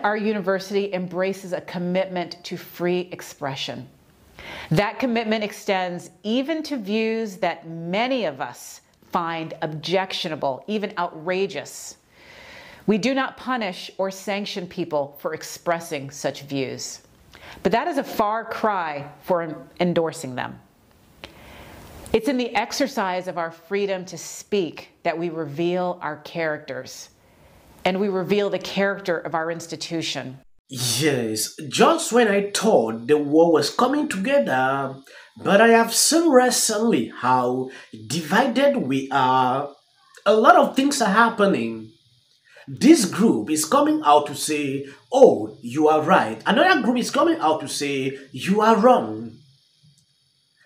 Our university embraces a commitment to free expression. That commitment extends even to views that many of us find objectionable, even outrageous. We do not punish or sanction people for expressing such views, but that is a far cry for endorsing them. It's in the exercise of our freedom to speak that we reveal our characters, and we reveal the character of our institution. Yes, just when I thought the war was coming together, but I have seen recently how divided we are. A lot of things are happening. This group is coming out to say, oh, you are right. Another group is coming out to say, you are wrong.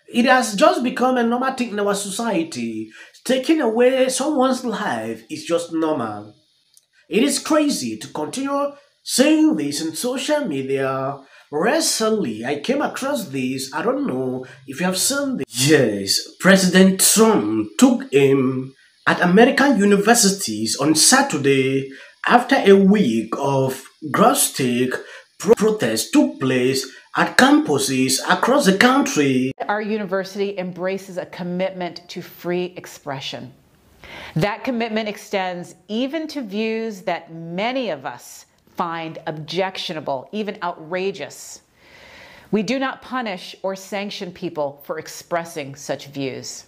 It has just become a normal thing in our society. Taking away someone's life is just normal. It is crazy to continue saying this in social media. Recently, I came across this. I don't know if you have seen this. Yes, President Trump took aim at American universities on Saturday after a week of grassroots protests took place at campuses across the country. Our university embraces a commitment to free expression. That commitment extends even to views that many of us find objectionable, even outrageous. We do not punish or sanction people for expressing such views,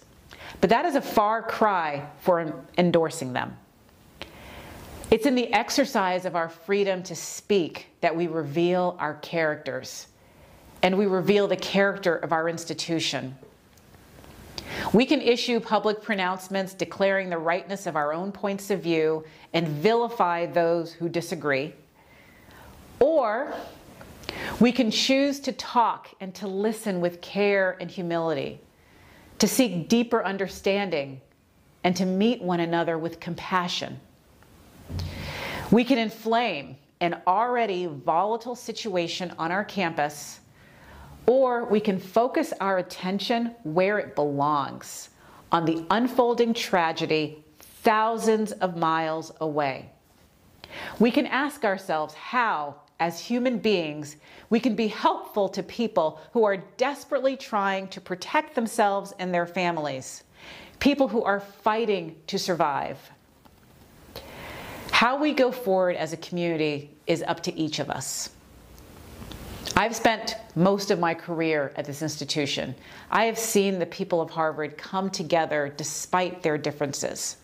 but that is a far cry for endorsing them. It's in the exercise of our freedom to speak that we reveal our characters, and we reveal the character of our institution. We can issue public pronouncements declaring the rightness of our own points of view and vilify those who disagree. Or we can choose to talk and to listen with care and humility, to seek deeper understanding, and to meet one another with compassion. We can inflame an already volatile situation on our campus, or we can focus our attention where it belongs, on the unfolding tragedy thousands of miles away. We can ask ourselves how, as human beings, we can be helpful to people who are desperately trying to protect themselves and their families, people who are fighting to survive. How we go forward as a community is up to each of us. I've spent most of my career at this institution. I have seen the people of Harvard come together despite their differences.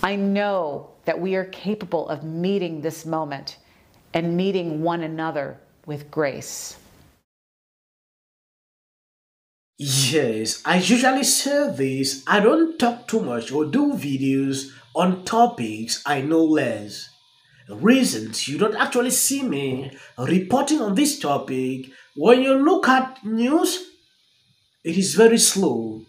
I know that we are capable of meeting this moment and meeting one another with grace. Yes, I usually say this. I don't talk too much or do videos on topics I know less. Reasons you don't actually see me reporting on this topic. When you look at news, it is very slow.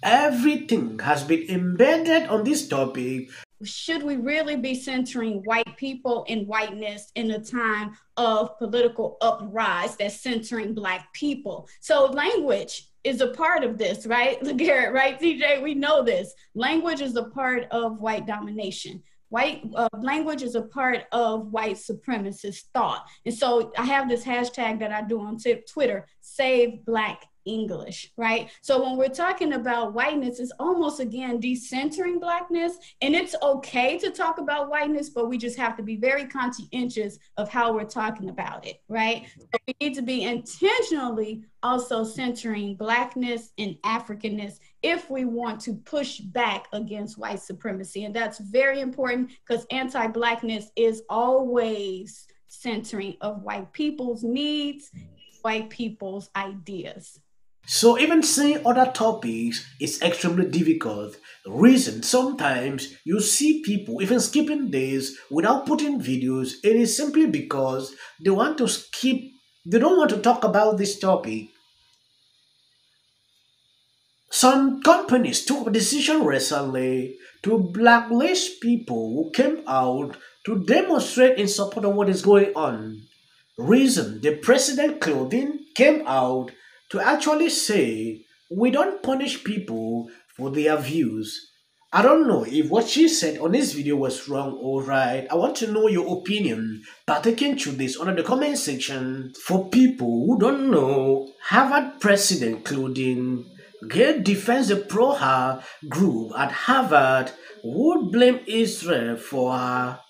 Everything has been embedded on this topic. Should we really be centering white people and whiteness in a time of political uprise that's centering Black people? So language is a part of this, right? Garrett, right, TJ? We know this. Language is a part of white domination. Language is a part of white supremacist thought. And so I have this hashtag that I do on Twitter, Save Black English, right? So when we're talking about whiteness, it's almost again decentering Blackness, and it's okay to talk about whiteness, but we just have to be very conscientious of how we're talking about it, right? So we need to be intentionally also centering Blackness and Africanness if we want to push back against white supremacy. And that's very important because anti-Blackness is always centering of white people's needs, white people's ideas. So even saying other topics is extremely difficult. Reason sometimes you see people even skipping days without putting videos. It is simply because they want to skip, they don't want to talk about this topic. Some companies took a decision recently to blacklist people who came out to demonstrate in support of what is going on. Reason the president clothing came out to actually say we don't punish people for their views. I don't know if what she said on this video was wrong or right. I want to know your opinion by taking to this under the comment section. For people who don't know, Harvard president Claudine Gay defends the pro-her group at Harvard would blame Israel for her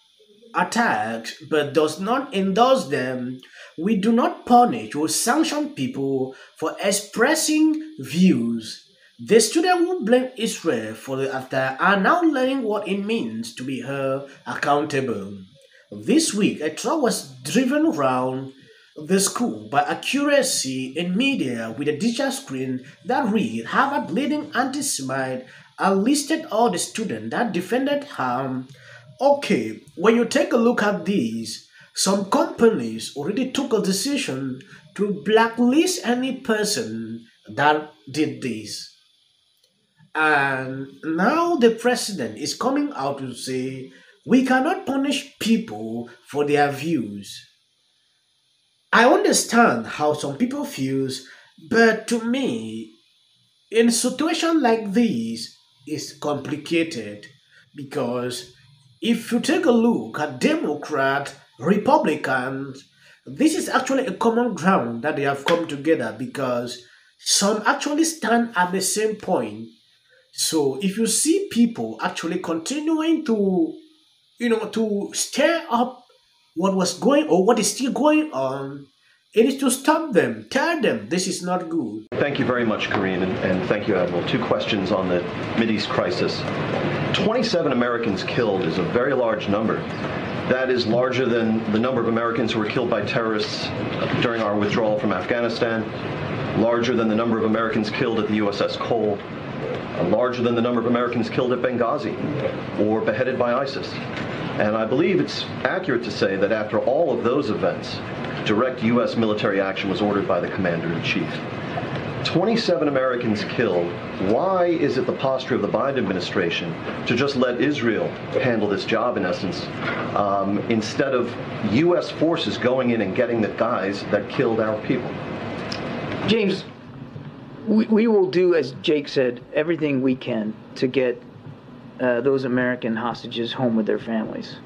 attacks but does not endorse them. We do not punish or sanction people for expressing views. The students who blame Israel for the attack are now learning what it means to be held accountable. This week, a truck was driven around the school by accuracy in media with a digital screen that read Harvard leading anti-Semite and listed all the students that defended harm. Okay, when you take a look at these, some companies already took a decision to blacklist any person that did this. And now the president is coming out to say we cannot punish people for their views. I understand how some people feel, but to me, in a situation like this, it's complicated because if you take a look at Democrats, Republicans, this is actually a common ground that they have come together because some actually stand at the same point. So if you see people actually continuing to stir up what was going or what is still going on, it is to stop them, tell them this is not good. Thank you very much, Karine, and thank you, Admiral. 2 questions on the Mideast crisis. 27 Americans killed is a very large number. That is larger than the number of Americans who were killed by terrorists during our withdrawal from Afghanistan, larger than the number of Americans killed at the USS Cole, larger than the number of Americans killed at Benghazi or beheaded by ISIS. And I believe it's accurate to say that after all of those events, direct U.S. military action was ordered by the Commander-in-Chief. 27 Americans killed. Why is it the posture of the Biden administration to just let Israel handle this job, in essence, instead of U.S. forces going in and getting the guys that killed our people? James, we will do, as Jake said, everything we can to get those American hostages home with their families.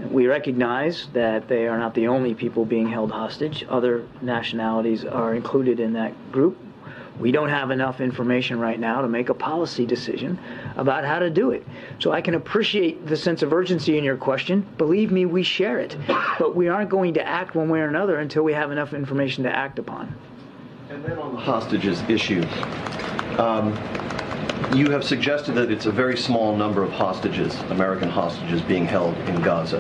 We recognize that they are not the only people being held hostage. Other nationalities are included in that group. We don't have enough information right now to make a policy decision about how to do it. So I can appreciate the sense of urgency in your question. Believe me, we share it. But we aren't going to act one way or another until we have enough information to act upon. And then on the hostages issue, you have suggested that it's a very small number of hostages, American hostages, being held in Gaza,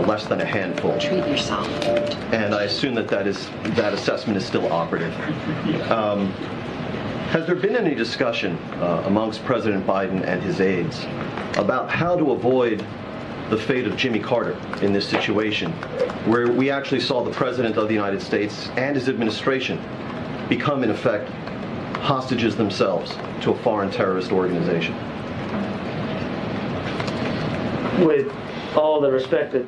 less than a handful. Treat yourself. And I assume that that assessment is still operative. Has there been any discussion amongst President Biden and his aides about how to avoid the fate of Jimmy Carter in this situation, where we actually saw the President of the United States and his administration become, in effect, hostages themselves to a foreign terrorist organization? With all the respect that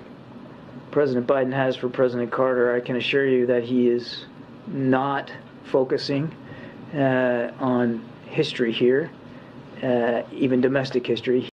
President Biden has for President Carter, I can assure you that he is not focusing on history here, even domestic history.